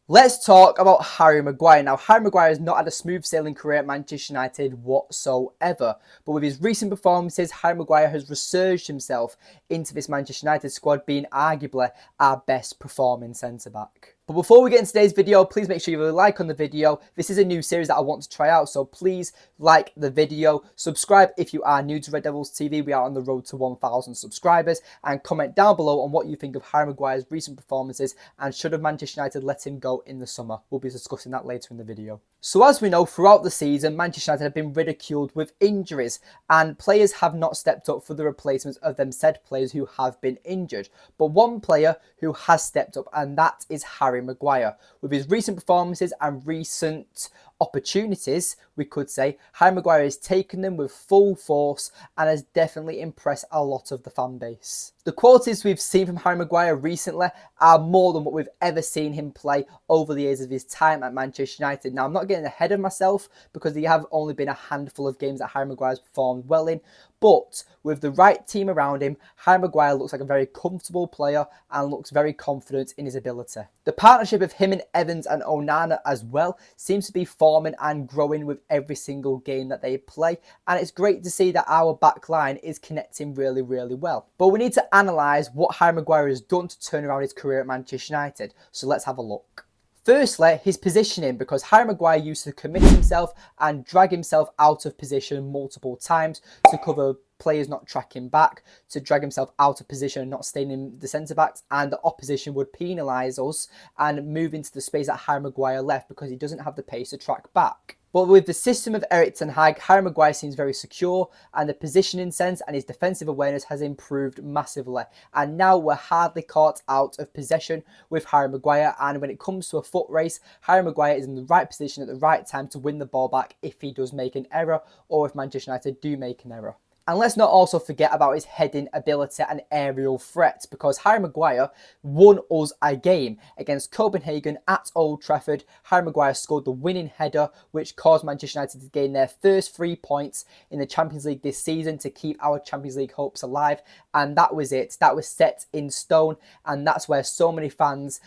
Let's talk about Harry Maguire. Now, Harry Maguire has not had a smooth sailing career at Manchester United whatsoever. But with his recent performances, Harry Maguire has resurged himself into this Manchester United squad, being arguably our best performing centre-back. But before we get into today's video, please make sure you leave a like on the video. This is a new series that I want to try out, so please like the video. Subscribe if you are new to Red Devils TV. We are on the road to 1,000 subscribers. And comment down below on what you think of Harry Maguire's recent performances and should have Manchester United let him go in the summer. We'll be discussing that later in the video. So as we know, throughout the season, Manchester United have been ridiculed with injuries and players have not stepped up for the replacements of them said players who have been injured. But one player who has stepped up, and that is Harry Maguire. With his recent performances and recent opportunities, we could say, Harry Maguire has taken them with full force and has definitely impressed a lot of the fan base. The qualities we've seen from Harry Maguire recently are more than what we've ever seen him play over the years of his time at Manchester United. Now, I'm not getting ahead of myself because there have only been a handful of games that Harry Maguire has performed well in, but with the right team around him, Harry Maguire looks like a very comfortable player and looks very confident in his ability. The partnership of him and Evans and Onana as well seems to be forming and growing with every single game that they play, and it's great to see that our back line is connecting really well. But we need to analyse what Harry Maguire has done to turn around his career at Manchester United, so let's have a look. Firstly, his positioning, because Harry Maguire used to commit himself and drag himself out of position multiple times to cover players not tracking back, to drag himself out of position and not staying in the centre-backs, and the opposition would penalise us and move into the space that Harry Maguire left because he doesn't have the pace to track back. But with the system of Erik ten Hag, Harry Maguire seems very secure and the positioning sense and his defensive awareness has improved massively. And now we're hardly caught out of possession with Harry Maguire, and when it comes to a foot race, Harry Maguire is in the right position at the right time to win the ball back if he does make an error or if Manchester United do make an error. And let's not also forget about his heading ability and aerial threat, because Harry Maguire won us a game against Copenhagen at Old Trafford. Harry Maguire scored the winning header, which caused Manchester United to gain their first 3 points in the Champions League this season to keep our Champions League hopes alive. And that was it. That was set in stone. And that's where so many fans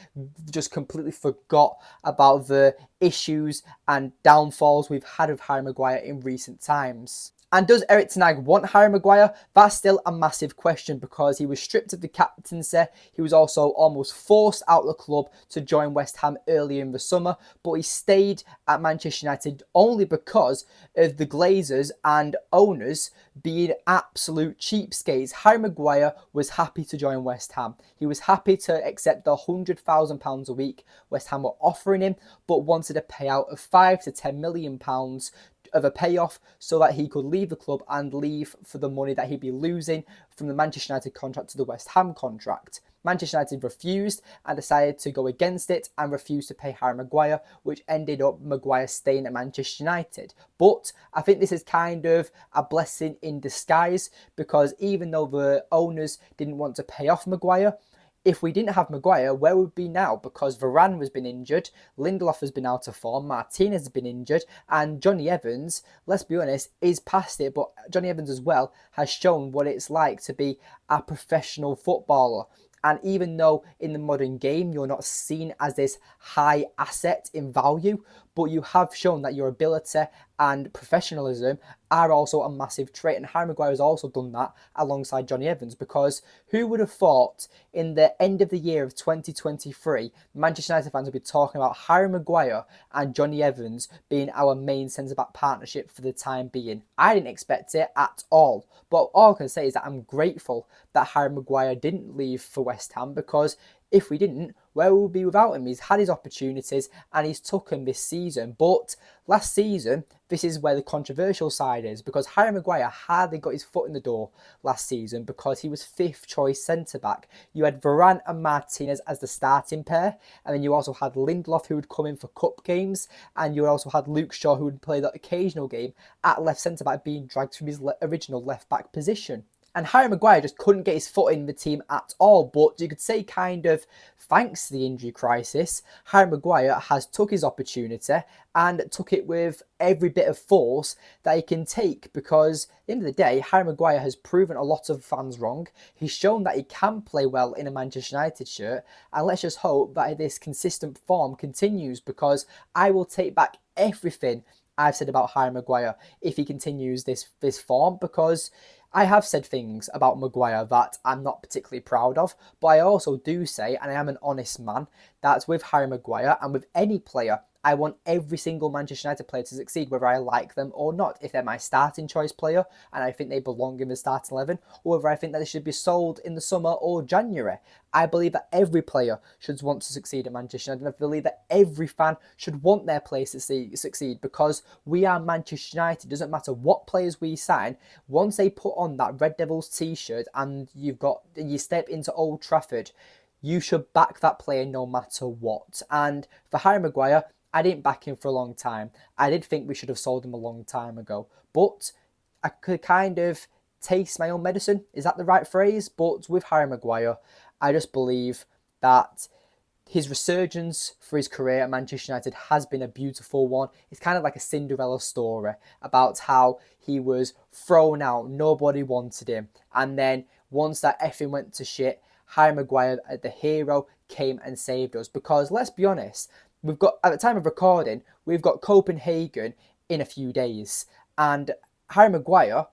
just completely forgot about the issues and downfalls we've had with Harry Maguire in recent times. And does Erik ten Hag want Harry Maguire? That's still a massive question because he was stripped of the captaincy. He was also almost forced out of the club to join West Ham earlier in the summer, but he stayed at Manchester United only because of the Glazers and owners being absolute cheapskates. Harry Maguire was happy to join West Ham. He was happy to accept the £100,000 a week West Ham were offering him, but wanted a payout of £5 to £10 million of a payoff so that he could leave the club and leave for the money that he'd be losing from the Manchester United contract to the West Ham contract. Manchester United refused and decided to go against it and refused to pay Harry Maguire, which ended up Maguire staying at Manchester United. But I think this is kind of a blessing in disguise, because even though the owners didn't want to pay off Maguire, if we didn't have Maguire, where would we be now? Because Varane has been injured, Lindelof has been out of form, Martinez has been injured, and Johnny Evans, let's be honest, is past it. But Johnny Evans as well has shown what it's like to be a professional footballer. And even though in the modern game you're not seen as this high asset in value, but you have shown that your ability and professionalism are also a massive trait. And Harry Maguire has also done that alongside Johnny Evans, because who would have thought in the end of the year of 2023, Manchester United fans would be talking about Harry Maguire and Johnny Evans being our main centre-back partnership for the time being? I didn't expect it at all. But all I can say is that I'm grateful that Harry Maguire didn't leave for West Ham, because if we didn't, where would we be without him? He's had his opportunities and he's took them this season. But last season, this is where the controversial side is, because Harry Maguire hardly got his foot in the door last season because he was 5th choice centre-back. You had Varane and Martinez as the starting pair, and then you also had Lindelof, who would come in for cup games, and you also had Luke Shaw, who would play the occasional game at left centre-back, being dragged from his original left-back position. And Harry Maguire just couldn't get his foot in the team at all. But you could say kind of thanks to the injury crisis, Harry Maguire has took his opportunity and took it with every bit of force that he can take, because at the end of the day, Harry Maguire has proven a lot of fans wrong. He's shown that he can play well in a Manchester United shirt, and let's just hope that this consistent form continues, because I will take back everything I've said about Harry Maguire if he continues this form, because I have said things about Maguire that I'm not particularly proud of, but I also do say, and I am an honest man, that with Harry Maguire and with any player, I want every single Manchester United player to succeed, whether I like them or not. If they're my starting choice player and I think they belong in the starting 11, or whether I think that they should be sold in the summer or January. I believe that every player should want to succeed at Manchester United, and I believe that every fan should want their players to succeed, because we are Manchester United. It doesn't matter what players we sign. Once they put on that Red Devils t-shirt and you step into Old Trafford, you should back that player no matter what. And for Harry Maguire, I didn't back him for a long time. I did think we should have sold him a long time ago. But I could kind of taste my own medicine. Is that the right phrase? But with Harry Maguire, I just believe that his resurgence for his career at Manchester United has been a beautiful one. It's kind of like a Cinderella story about how he was thrown out, nobody wanted him. And then once that effing went to shit, Harry Maguire, the hero, came and saved us. Because let's be honest, we've got, at the time of recording, we've got Copenhagen in a few days. And Harry Maguire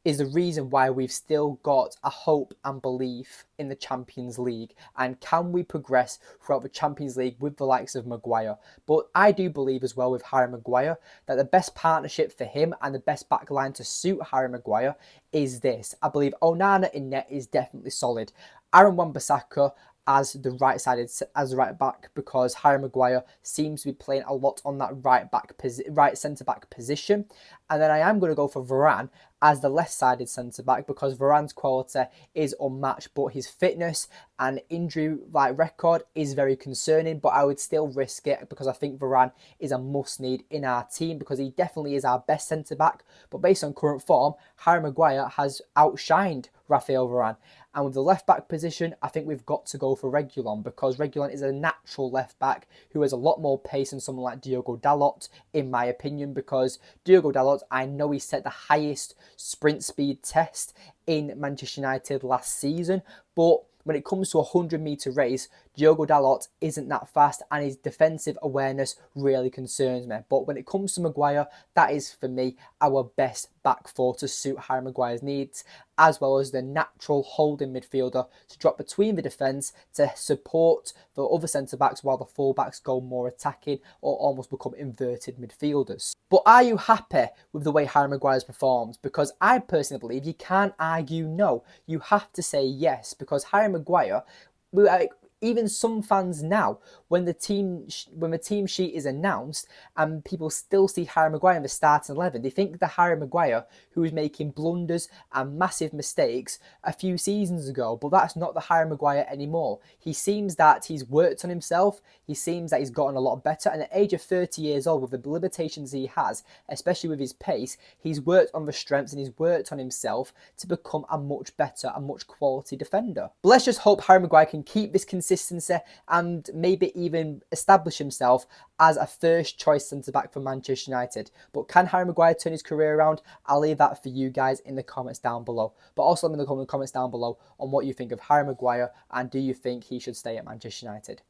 is the reason why we've still got a hope and belief in the Champions League. And can we progress throughout the Champions League with the likes of Maguire? But I do believe as well with Harry Maguire that the best partnership for him and the best backline to suit Harry Maguire is this. I believe Onana in net is definitely solid. Aaron Wan-Bissaka as the right back, because Harry Maguire seems to be playing a lot on that right centre back position. And then I am going to go for Varane as the left-sided centre-back, because Varane's quality is unmatched, but his fitness and injury record is very concerning. But I would still risk it, because I think Varane is a must-need in our team, because he definitely is our best centre-back. But based on current form, Harry Maguire has outshined Raphael Varane. And with the left-back position, I think we've got to go for Reguilon, because Reguilon is a natural left-back who has a lot more pace than someone like Diogo Dalot, in my opinion, because Diogo Dalot, I know he set the highest sprint speed test in Manchester United last season, but when it comes to a 100-metre race, Diogo Dalot isn't that fast, and his defensive awareness really concerns me. But when it comes to Maguire, that is, for me, our best back four to suit Harry Maguire's needs, as well as the natural holding midfielder to drop between the defence to support the other centre-backs while the full-backs go more attacking or almost become inverted midfielders. But are you happy with the way Harry Maguire's performed? Because I personally believe you can't argue no. You have to say yes, because Harry Maguire, even some fans now, when the team sheet is announced and people still see Harry Maguire in the starting 11, they think the Harry Maguire who was making blunders and massive mistakes a few seasons ago. But that's not the Harry Maguire anymore. He seems that he's worked on himself. He seems that he's gotten a lot better. And at the age of 30 years old, with the limitations he has, especially with his pace, he's worked on the strengths and he's worked on himself to become a much better and much quality defender. But let's just hope Harry Maguire can keep this consistency and maybe even establish himself as a first choice centre-back for Manchester United. But can Harry Maguire turn his career around? I'll leave that for you guys in the comments down below. But also let me know in the comments down below on what you think of Harry Maguire, and do you think he should stay at Manchester United?